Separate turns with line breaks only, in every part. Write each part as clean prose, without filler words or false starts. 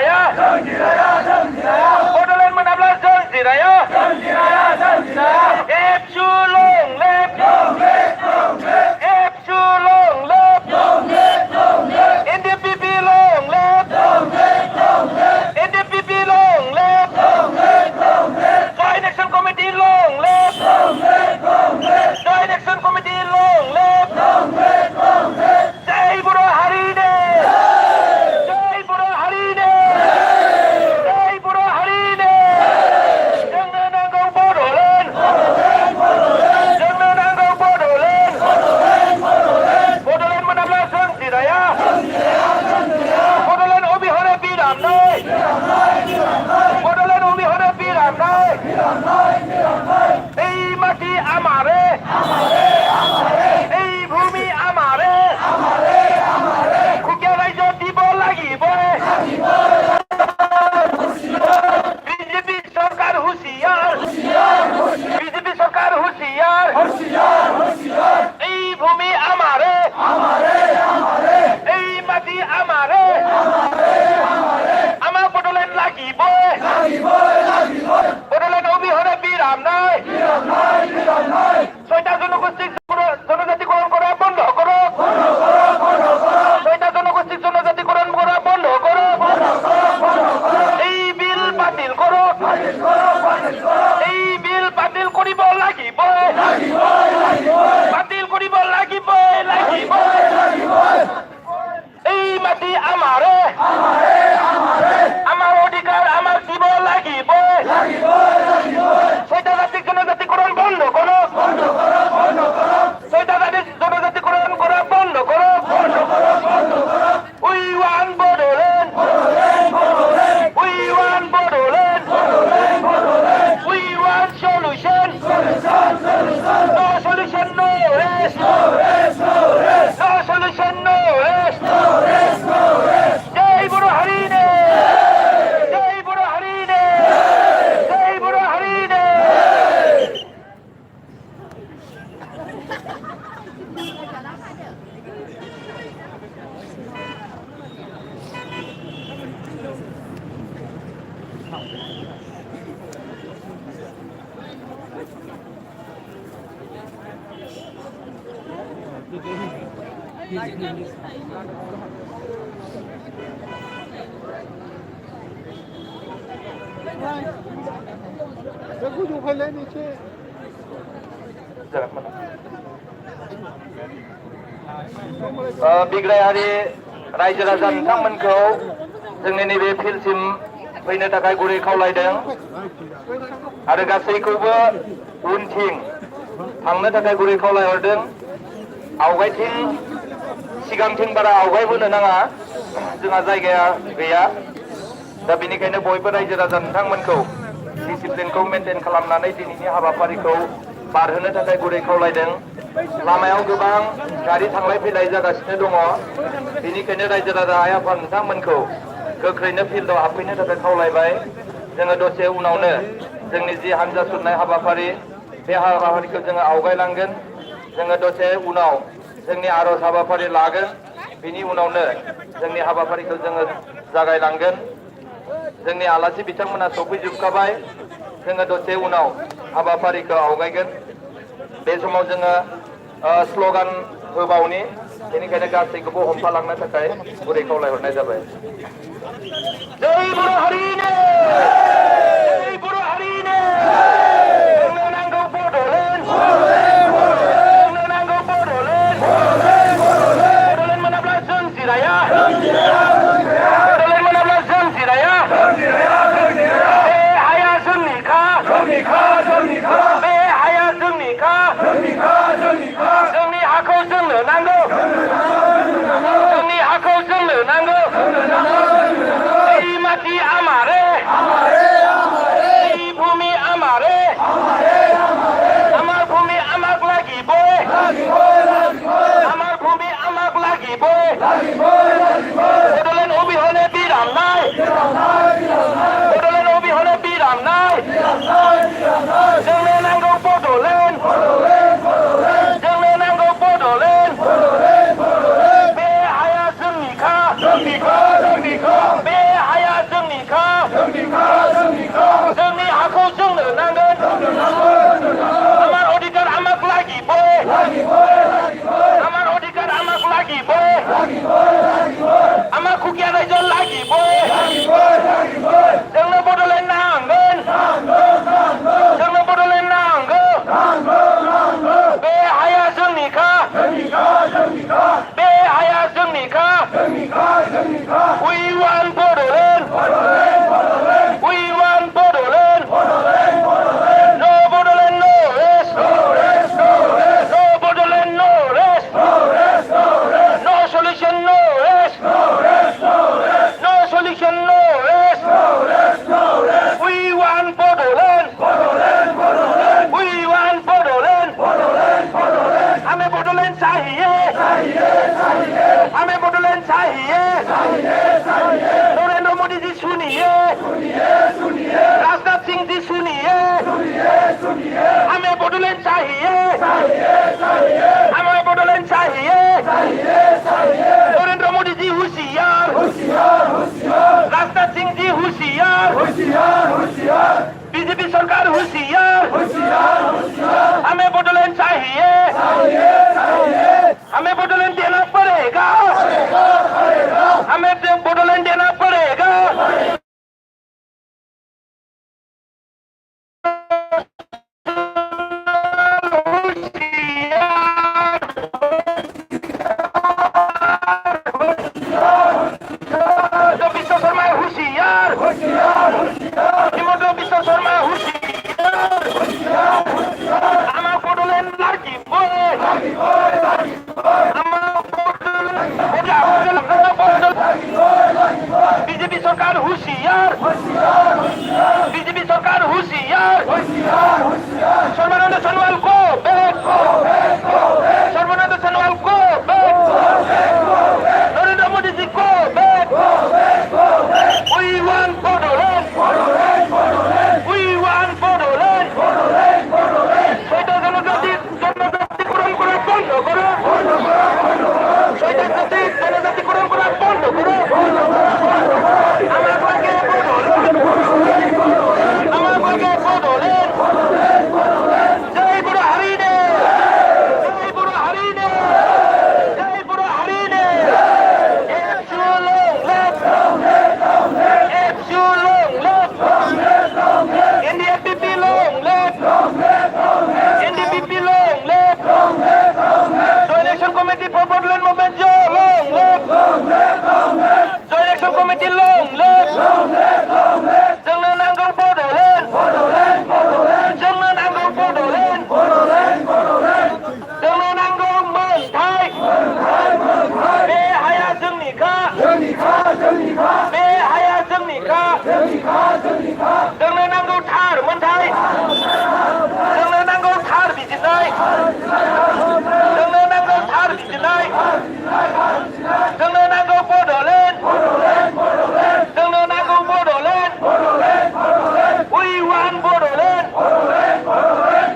raya. Bodoland menablah janji raya. If you long live, if you long live, NDPP long live, NDPP long live, Joint Action Committee long live, Joint Action Committee long live, Jai Bodo Hari Ne, Jai Bodo Hari Ne, Jai Bodo Hari Ne, Jangan nanggung Bodoland, jangan nanggung Bodoland, Bodoland menablah janji raya, Bodoland ubi hore biram nai, Bodoland ubi hore biram nai, ei mati amare, ei bhumi amare, kukia raijo dibo lagi boy, BJP सरकार होशियार, BJP सरकार होशियार, এই ভূমি আমারে, এই মাটি আমারে, আমার বড়োল্যান্ড লাগিব, বড়োল্যান্ড অবিহনে বিরাম নাই, ছয়টা জনগোষ্ঠী জনজাতিকরণ করা বন্ধ করো, ছয়টা জনগোষ্ঠী জনজাতিকরণ করা বন্ধ করো, এই বিল বাতিল করো, এই বিল বাতিল কৰিব লাগিব, বাতিল কৰিব লাগিব, এই মাটি আমাৰে, আমাৰ অধিকাৰ আমাক দিব লাগিব, ছয়টা জাতি জনজাতিকৰণ বন্ধ করো, ছয়টা জাতি জনজাতিকরণ করা বন্ধ করো, We want Bodoland, we want Bodoland, we want solution, no solution, no rest, no solution, no rest, Jai Bodo Hari Ne, Jai Bodo Hari Ne, Jai Bodo Hari Ne. बिग्रायारि रायजो राजा नोंथांमोनखौ जोंनि नैबे फिल्डसिम फैनो थाखाय गुरै खावलायदों आरो गासैखौबो उनथिं थांनो थाखाय गुरै खावलायहरदों आवगायथिं सिगांथिं बारा आवगायबोनो नाङा जोंहा जायगाया गैया दा बेनिखायनो बयबो रायजो राजा नोंथांमोनखौ डिसिप्लिनखौ मेनटेन खालामनानै दिनैनि हाबाफारिखौ बारहोनो थाखाय गुरै खावलायदों लामायाव गोबां गारि थांलाय फैलाय जागासिनो दङ बेनिखायनो रायजो राजा आइ आफा नोंथांमोनखौ गोख्रैनो फिल्डआव हाबफैनो थाखाय खावलायबाय जोङो दसे उनावनो जोंनि जि हानजा सुरनाय हाबाफारि बे हाबाफारिखौ जोङो आवगायलांगोन जोङो दसे उनाव जोंनि आर'ज हाबाफारि लागोन बिनि उनावनो जोंनि हाबाफारिखौ जोङो जागायलांगोन जोंनि आलासि बिथांमोना सफैजोबखाबाय जोङो दसे उनाव हाबाफारिखौ आवगायगोन बे समाव जोङो स्ल'गान होबावनि बेनिखायनो गासैखौबो हमथालांनो थाखाय गुरै खावलायहरनाय जाबाय जय बर' हारि ने जय बर' हारि ने जोंनो नांगौ बड'लेण्ड जोंनो नांगौ बड'लेण्ड बड'लेण्ड मोनाब्ला जों जिराया बड'लेण्ड मोनाब्ला जों जिराया बे हाया जोंनिखा बे हाया जोंनिखा जोंनि हाखौ जोंनो नांगौ जोंनि हाखौ जोंनो नांगौ এই মাটি আমারে এই ভূমি আমারে আমার ভূমি আমাক লাগিব আমার ভূমি আমাক লাগিব বডলেণ্ড অবিহনে বিরাম নাই বডলেণ্ড অবিহনে বিরাম নাই जोंनो नांगौ बड'लेण्ड जोंनो नांगौ बड'लेण्ड बे हाया जोंनिखा बे हाया जों होशियार बीजेपी सरकार होशियार हमें बोडोलैंड चाहिए हमें बोडोलैंड देना पड़ेगा हमें बोडोलैंड देना पड़ेगा बीजेपी सरकार होशियार बीजेपी सरकार होशियार सर्बानंद सोनोवाल को सर्बानंद सोनोवाल को नरेंद्र मोदी जी को we want Bodoland we want Bodoland সেটা জনজাতিকরণ করা বন্ধ করো জনজাতিকরণ করা বন্ধ করো Committee for Bodoland Movement, long live! Joint Action Committee, long live! Jangan anggap Bodoland! Jangan anggap Bodoland! Jangan anggap mentai! Behaya jengnika! Behaya jengnika! Jangan anggap thar mentai! Jangan anggap thar bijinai! Jangan anggap Bodoland Jangan anggap Bodoland we want Bodoland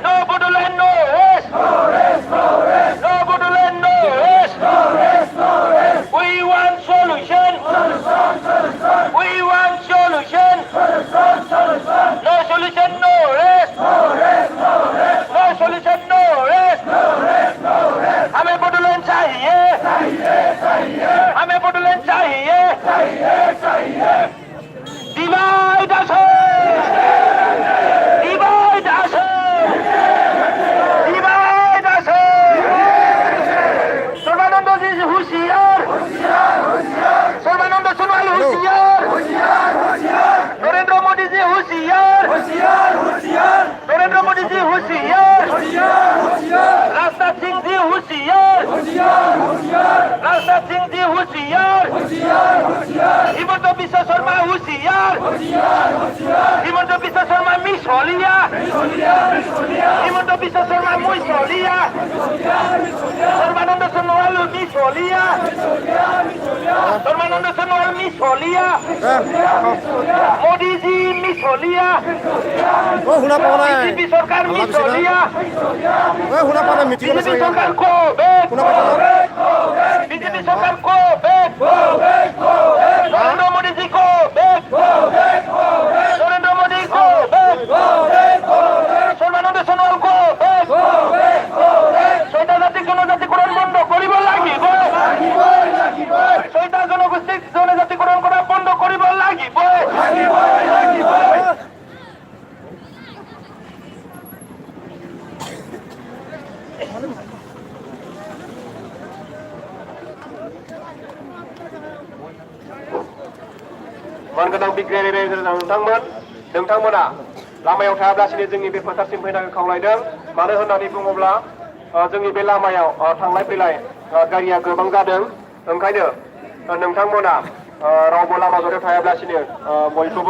no Bodoland no rest no Bodoland no rest we want solution we want solution no solution no rest no solution no rest हमें बोडोलैंड चाहिए हमें बोडोलैंड चाहिए divide us divide us divide us Sarbananda ji होशियार सर्बानंद सोनोवाल होशियार नरेंद्र मोदी जी होशियार नरेंद्र मोदी जी होशियार राजनाथ सिंह जी होशियार राजनाथ सिंह जी होशियार हिमंत बिश्व शर्मा होशियार हिमंत बिश्व शर्मा मिस होलिया हिमंत बिश्व शर्मा मिस होलिया सर्बानंद सोनोवाल मिस होलिया सर्बानंद सोनोवाल मिस होलिया मोदी जी मिस होलिया बीजेपी सरकार मिस होलिया बीजेपी सरकार को बीजेपी सरकार को नरेंद्र मोदी जी को नरेंद्र मोदी को सर्बानंद सोनोवाल को ছয়টা জাতি জনজাতিকরণ বন্ধ কৰিব লাগিব ছয়টা জনগোষ্ঠীক জনজাতিকরণ কৰা বন্ধ কৰিব লাগিব मानगोनां बिग्रायारि रायजो नोंथांमोना लामायाव थायाब्लासिनो जोंनि बे फोथारसिम फैनानै खावलायदों मानो होननानै बुङोब्ला जोंनि बे लामायाव थांलाय फैलाय गारिया गोबां जादों ओंखायनो नोंथांमोना रावबो लामा जरायाव थायाब्लासिनो बयखौबो